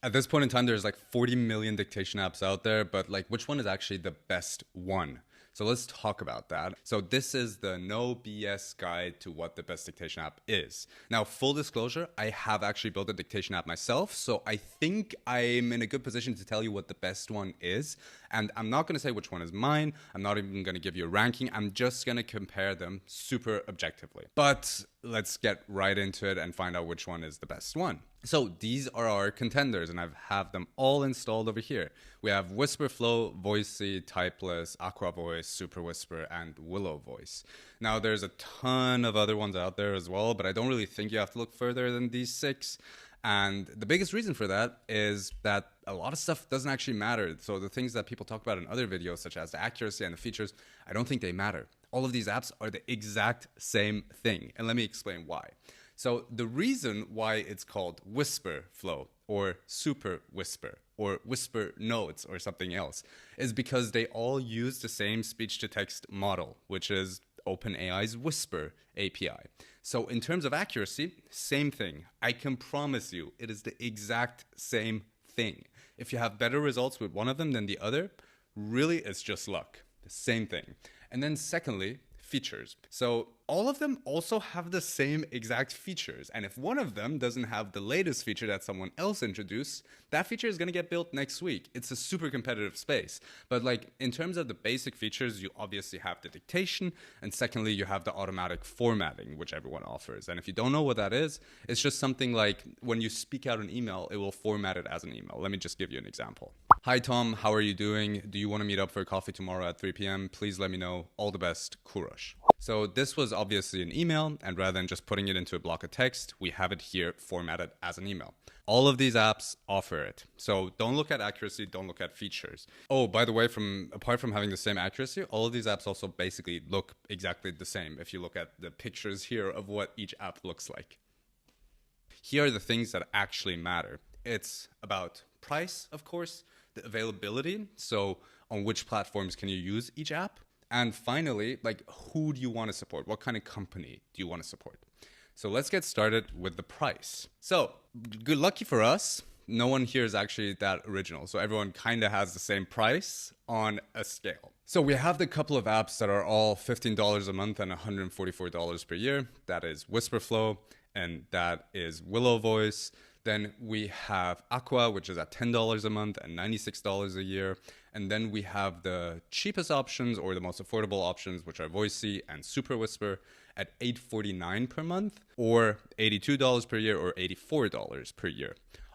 At this point in time, there's like 40 million dictation apps out there, but like which one is actually the best one? So let's talk about that. So this is the no BS guide to what the best dictation app is. Now, full disclosure, I have actually built a dictation app myself, so I think I'm in a good position to tell you what the best one is. And I'm not going to say which one is mine. I'm not even going to give you a ranking. I'm just going to compare them super objectively. But let's get right into it and find out which one is the best one. So these are our contenders, and I have them all installed over here. We have Wispr Flow, Voicy, Typeless, Aqua Voice, Superwhisper, and Willow Voice. Now there's a ton of other ones out there as well, but I don't really think you have to look further than these 6. And the biggest reason for that is that a lot of stuff doesn't actually matter. So the things that people talk about in other videos, such as the accuracy and the features, I don't think they matter. All of these apps are the exact same thing. And let me explain why. So the reason why it's called Wispr Flow or Superwhisper or Whisper Notes or something else is because they all use the same speech-to-text model, which is OpenAI's Whisper API. So in terms of accuracy, same thing. I can promise you it is the exact same thing. If you have better results with one of them than the other, really it's just luck. The same thing. And then secondly, features. So all of them also have the same exact features. And if one of them doesn't have the latest feature that someone else introduced, that feature is going to get built next week. It's a super competitive space. But like in terms of the basic features, you obviously have the dictation. And secondly, you have the automatic formatting, which everyone offers. And if you don't know what that is, it's just something like when you speak out an email, it will format it as an email. Let me just give you an example. Hi, Tom. How are you doing? Do you want to meet up for coffee tomorrow at 3 p.m.? Please let me know. All the best, Kurosh. So this was obviously an email, and rather than just putting it into a block of text, we have it here formatted as an email. All of these apps offer it. So don't look at accuracy, don't look at features. Oh, by the way, apart from having the same accuracy, all of these apps also basically look exactly the same if you look at the pictures here of what each app looks like. Here are the things that actually matter. It's about price, of course, the availability, so on which platforms can you use each app, and finally, like, who do you want to support? What kind of company do you want to support? So let's get started with the price. So good lucky for us, no one here is actually that original. So everyone kind of has the same price on a scale. So we have the couple of apps that are all $15 a month and $144 per year. That is Wispr Flow, and that is Willow Voice. Then we have Aqua, which is at $10 a month and $96 a year. And then we have the cheapest options or the most affordable options, which are Voicy and Superwhisper at $849 per month or $82 per year or $84 per year.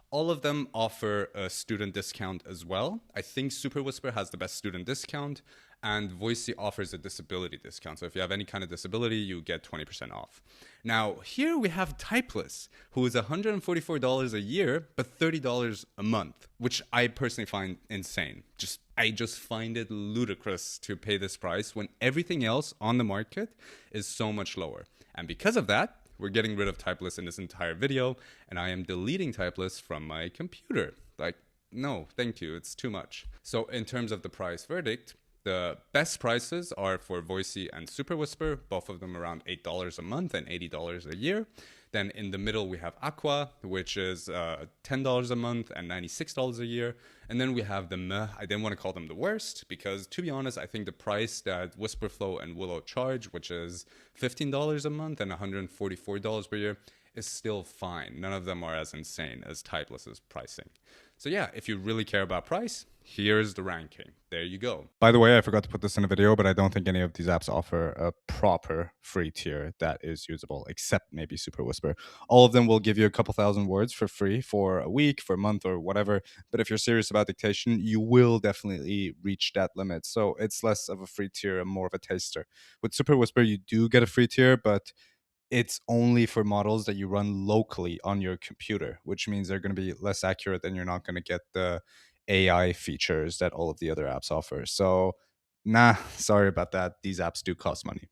All of them offer a student discount as well. I think Superwhisper has the best student discount, and Voicy offers a disability discount. So if you have any kind of disability, you get 20% off. Now, here we have Typless, who is $144 a year, but $30 a month, which I personally find insane. I just find it ludicrous to pay this price when everything else on the market is so much lower. And because of that, we're getting rid of Typless in this entire video, and I am deleting Typless from my computer. Like, no, thank you, it's too much. So in terms of the price verdict, the best prices are for Voicy and Superwhisper, both of them around $8 a month and $80 a year. Then in the middle, we have Aqua, which is $10 a month and $96 a year. And then we have the meh. I didn't want to call them the worst because, to be honest, I think the price that Wispr Flow and Willow charge, which is $15 a month and $144 per year, is still fine. None of them are as insane as Typless's pricing. So yeah, if you really care about price, here's the ranking. There you go. By the way, I forgot to put this in a video, but I don't think any of these apps offer a proper free tier that is usable, except maybe Superwhisper. All of them will give you a couple thousand words for free for a week, for a month, or whatever. But if you're serious about dictation, you will definitely reach that limit. So it's less of a free tier and more of a taster. With Superwhisper, you do get a free tier, but it's only for models that you run locally on your computer, which means they're going to be less accurate and you're not going to get the AI features that all of the other apps offer. So, nah, sorry about that. These apps do cost money.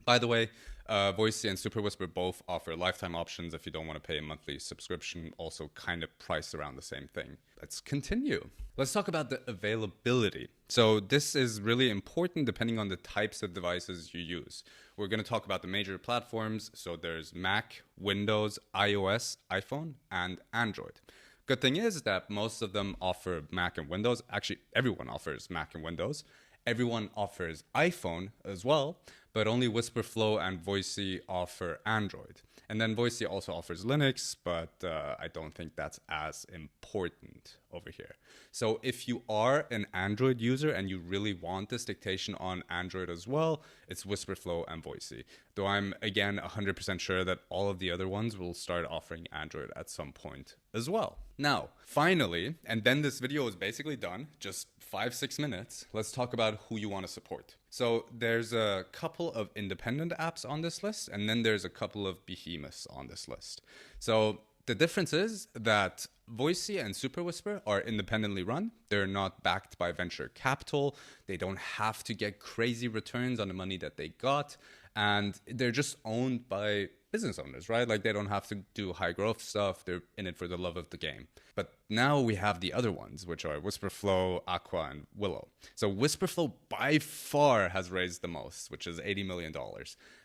By the way, Voicy and Superwhisper both offer lifetime options if you don't want to pay a monthly subscription, also kind of priced around the same thing. Let's continue. Let's talk about the availability. So this is really important depending on the types of devices you use. We're going to talk about the major platforms. So there's Mac, Windows, iOS, iPhone, and Android. Good thing is that most of them offer Mac and Windows. Actually, everyone offers Mac and Windows. Everyone offers iPhone as well, but only Wispr Flow and Voicy offer Android. And then Voicy also offers Linux, but I don't think that's as important over here. So if you are an Android user and you really want this dictation on Android as well, it's Wispr Flow and Voicy. Though I'm, again, 100% sure that all of the other ones will start offering Android at some point as well. Now, finally, and then this video is basically done, just 5-6 minutes, let's talk about who you want to support. So there's a couple of independent apps on this list, and then there's a couple of behemoths on this list. So the difference is that Voicy and Superwhisper are independently run. They're not backed by venture capital. They don't have to get crazy returns on the money that they got. And they're just owned by business owners, right? Like they don't have to do high growth stuff. They're in it for the love of the game. But now we have the other ones, which are Wispr Flow, Aqua, and Willow. So Wispr Flow by far has raised the most, which is $80 million.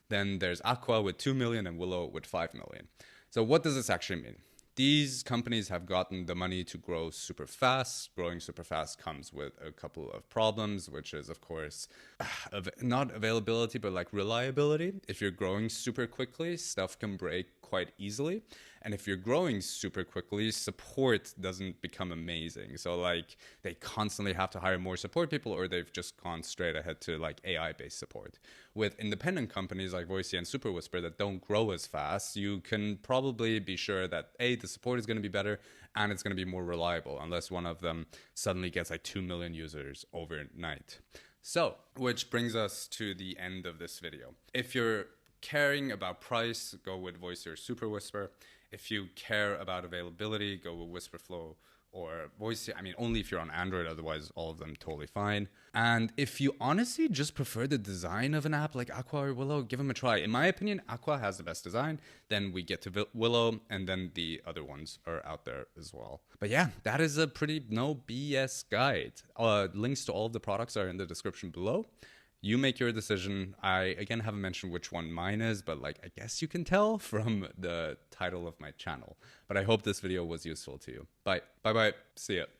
Then there's Aqua with 2 million and Willow with 5 million. So what does this actually mean? These companies have gotten the money to grow super fast. Growing super fast comes with a couple of problems, which is, of course, not availability, but like reliability. If you're growing super quickly, stuff can break quite easily. And if you're growing super quickly, support doesn't become amazing. So like they constantly have to hire more support people, or they've just gone straight ahead to like AI-based support. With independent companies like Voicy and Superwhisper that don't grow as fast, you can probably be sure that the support is going to be better and it's going to be more reliable, unless one of them suddenly gets like 2 million users overnight. So, which brings us to the end of this video. If you're caring about price, go with Voicy or Superwhisper. If you care about availability, go with Wispr Flow or Voicy. I mean, only if you're on Android, otherwise all of them totally fine. And if you honestly just prefer the design of an app like Aqua or Willow, give them a try. In my opinion, Aqua has the best design. Then we get to Willow, and then the other ones are out there as well. But yeah, that is a pretty no BS guide. Links to all of the products are in the description below. You make your decision. I, again, haven't mentioned which one mine is, but like, I guess you can tell from the title of my channel. But I hope this video was useful to you. Bye. Bye-bye. See ya.